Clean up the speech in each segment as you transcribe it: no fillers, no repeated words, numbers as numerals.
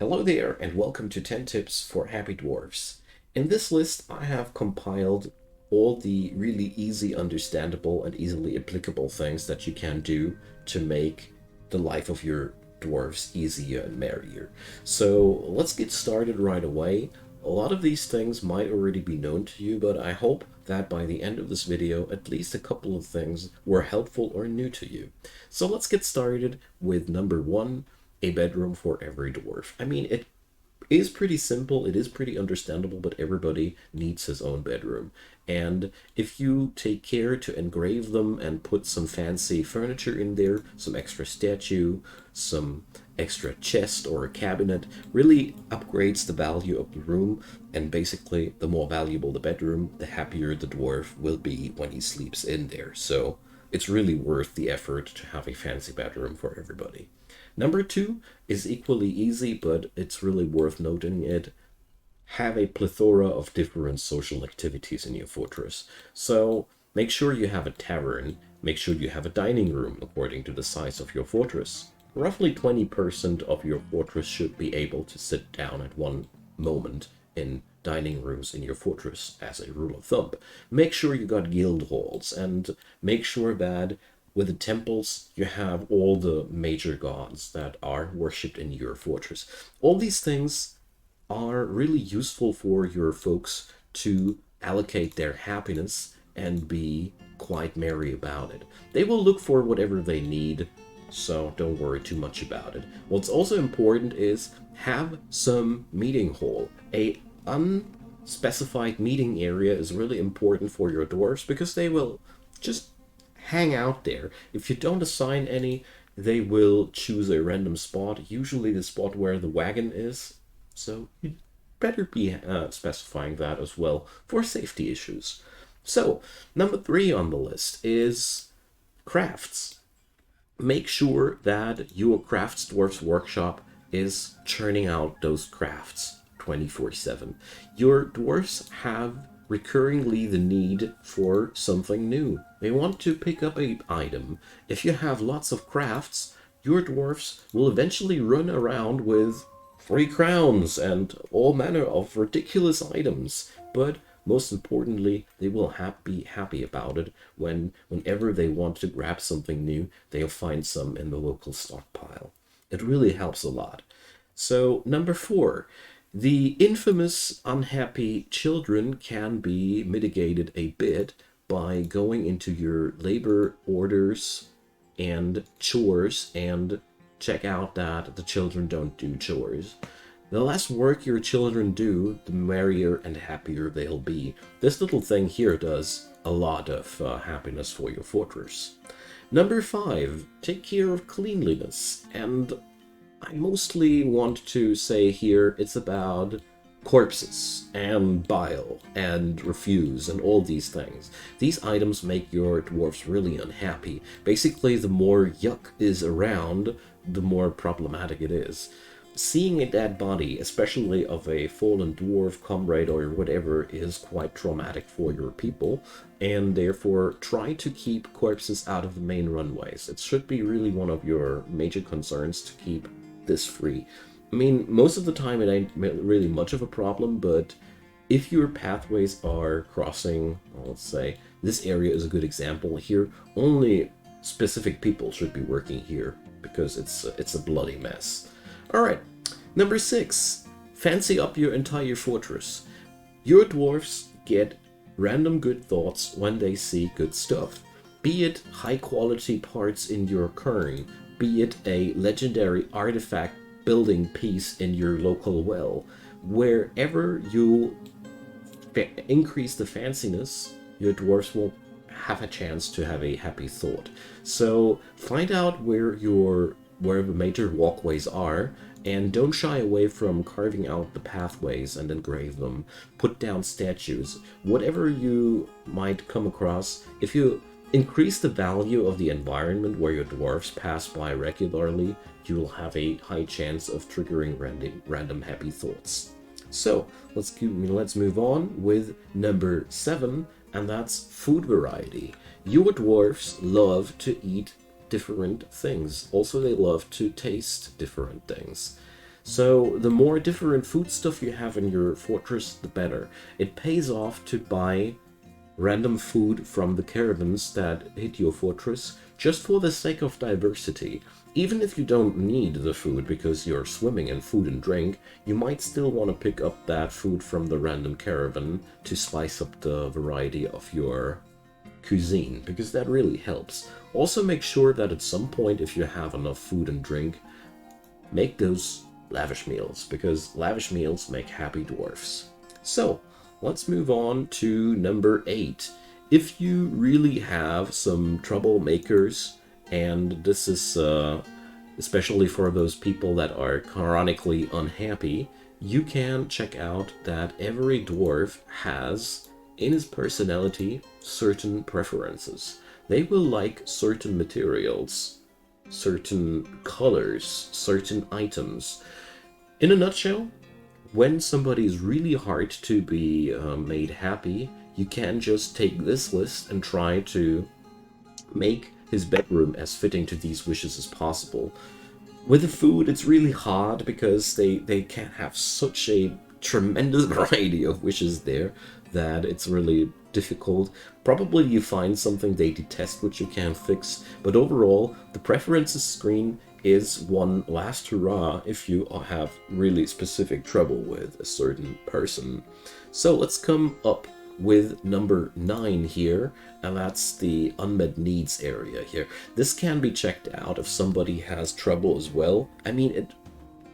Hello there, and welcome to 10 Tips for Happy Dwarfs. In this list, I have compiled all the really easy, understandable, and easily applicable things that you can do to make the life of your dwarfs easier and merrier. So let's get started right away. A lot of these things might already be known to you, but I hope that by the end of this video, at least a couple of things were helpful or new to you. So let's get started with number one, a bedroom for every dwarf. I mean, it is pretty simple, it is pretty understandable, but everybody needs his own bedroom. And if you take care to engrave them and put some fancy furniture in there, some extra statue, some extra chest or a cabinet, really upgrades the value of the room. And basically, the more valuable the bedroom, the happier the dwarf will be when he sleeps in there. So it's really worth the effort to have a fancy bedroom for everybody. Number two is equally easy, but it's really worth noting it. Have a plethora of different social activities in your fortress. So make sure you have a tavern, make sure you have a dining room according to the size of your fortress. Roughly 20% of your fortress should be able to sit down at one moment in dining rooms in your fortress as a rule of thumb. Make sure you got guild halls, and make sure that with the temples, you have all the major gods that are worshipped in your fortress. All these things are really useful for your folks to allocate their happiness and be quite merry about it. They will look for whatever they need, so don't worry too much about it. What's also important is have some meeting hall. A unspecified meeting area is really important for your dwarves because they will just hang out there. If you don't assign any, they will choose a random spot, usually the spot where the wagon is. So you better be specifying that as well for safety issues. So number three on the list is crafts. Make sure that your crafts dwarf's workshop is churning out those crafts 24/7. Your dwarfs have recurringly the need for something new. They want to pick up an item. If you have lots of crafts, your dwarfs will eventually run around with 3 crowns and all manner of ridiculous items. But most importantly, they will be happy about it whenever they want to grab something new, they'll find some in the local stockpile. It really helps a lot. So number four, the infamous unhappy children can be mitigated a bit by going into your labor orders and chores and check out that the children don't do chores. The less work your children do, the merrier and happier they'll be. This little thing here does a lot of happiness for your fortress. Number five, take care of cleanliness. And I mostly want to say here it's about corpses and bile and refuse and all these things. These items make your dwarfs really unhappy. Basically, the more yuck is around, the more problematic it is. Seeing a dead body, especially of a fallen dwarf comrade or whatever, is quite traumatic for your people, and therefore try to keep corpses out of the main runways. It should be really one of your major concerns to keep this free. I mean, most of the time it ain't really much of a problem, but if your pathways are crossing, well, let's say, this area is a good example here, only specific people should be working here because it's a bloody mess. Alright, number six, fancy up your entire fortress. Your dwarfs get random good thoughts when they see good stuff. Be it high quality parts in your cairn, be it a legendary artifact building piece in your local well. Wherever you increase the fanciness, your dwarfs will have a chance to have a happy thought. So find out where the major walkways are, and don't shy away from carving out the pathways and engrave them. Put down statues. Whatever you might come across, if you increase the value of the environment where your dwarfs pass by regularly, you will have a high chance of triggering random happy thoughts. So let's move on with number seven, and that's food variety. Your dwarfs love to eat different things. Also, they love to taste different things. So the more different food stuff you have in your fortress, the better. It pays off to buy random food from the caravans that hit your fortress just for the sake of diversity. Even if you don't need the food because you're swimming in food and drink, you might still want to pick up that food from the random caravan to spice up the variety of your cuisine, because that really helps. Also make sure that at some point, if you have enough food and drink, make those lavish meals, because lavish meals make happy dwarfs. So let's move on to number 8. If you really have some troublemakers, and this is especially for those people that are chronically unhappy, you can check out that every dwarf has in his personality certain preferences. They will like certain materials, certain colors, certain items. In a nutshell, when somebody is really hard to be made happy, you can just take this list and try to make his bedroom as fitting to these wishes as possible. With the food, it's really hard because they can have such a tremendous variety of wishes there that it's really difficult. Probably you find something they detest which you can fix, but overall, the preferences screen is one last hurrah if you have really specific trouble with a certain person. So let's come up with number 9 here, and that's the unmet needs area here. This can be checked out if somebody has trouble as well. I mean,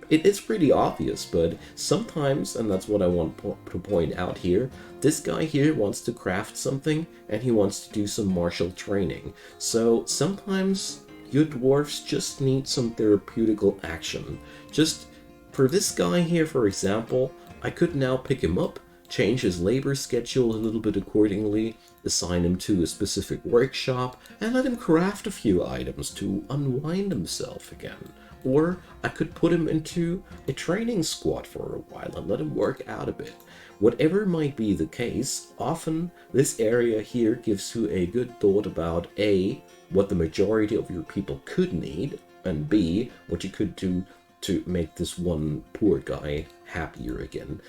it is pretty obvious, but sometimes, and that's what I want to point out here, this guy here wants to craft something and he wants to do some martial training. So sometimes your dwarfs just need some therapeutical action. Just for this guy here, for example, I could now pick him up, change his labor schedule a little bit accordingly, assign him to a specific workshop, and let him craft a few items to unwind himself again. Or I could put him into a training squad for a while and let him work out a bit. Whatever might be the case, often this area here gives you a good thought about A, what the majority of your people could need, and B, what you could do to make this one poor guy happier again.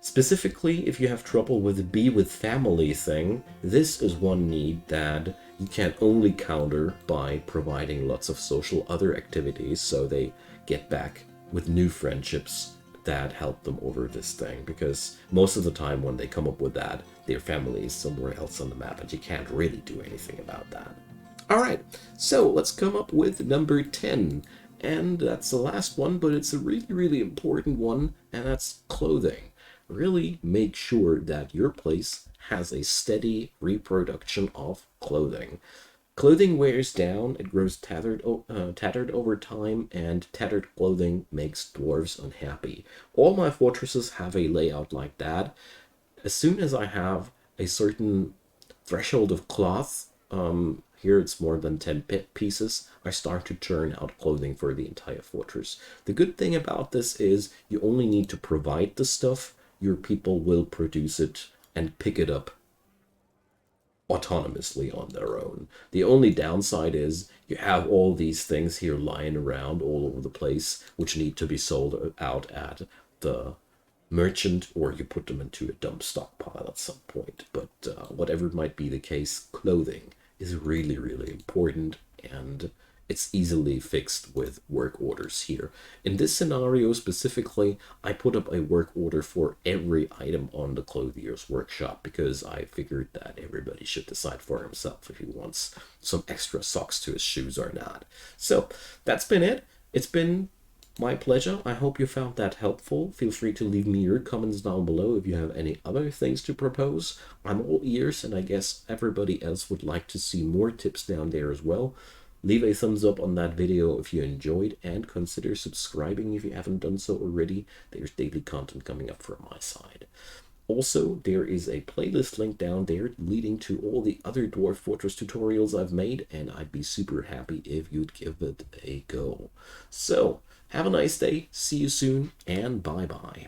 Specifically, if you have trouble with the be with family thing, this is one need that you can only counter by providing lots of social other activities so they get back with new friendships that help them over this thing, because most of the time when they come up with that, their family is somewhere else on the map and you can't really do anything about that. Alright, so let's come up with number 10, and that's the last one, but it's a really important one, and that's clothing. Really make sure that your place has a steady reproduction of clothing. Clothing wears down, it grows tattered over time, and tattered clothing makes dwarves unhappy. All my fortresses have a layout like that. As soon as I have a certain threshold of cloth, here it's more than 10 pieces, I start to churn out clothing for the entire fortress. The good thing about this is you only need to provide the stuff, your people will produce it and pick it up autonomously on their own. The only downside is you have all these things here lying around all over the place, which need to be sold out at the merchant, or you put them into a dump stockpile at some point. But whatever might be the case, clothing is really important, and it's easily fixed with work orders here. In this scenario specifically, I put up a work order for every item on the clothier's workshop because I figured that everybody should decide for himself if he wants some extra socks to his shoes or not. So that's been it. It's been my pleasure. I hope you found that helpful. Feel free to leave me your comments down below if you have any other things to propose. I'm all ears, and I guess everybody else would like to see more tips down there as well. Leave a thumbs up on that video if you enjoyed, and consider subscribing if you haven't done so already. There's daily content coming up from my side. Also, there is a playlist link down there leading to all the other Dwarf Fortress tutorials I've made, and I'd be super happy if you'd give it a go. So, have a nice day, see you soon, and bye-bye.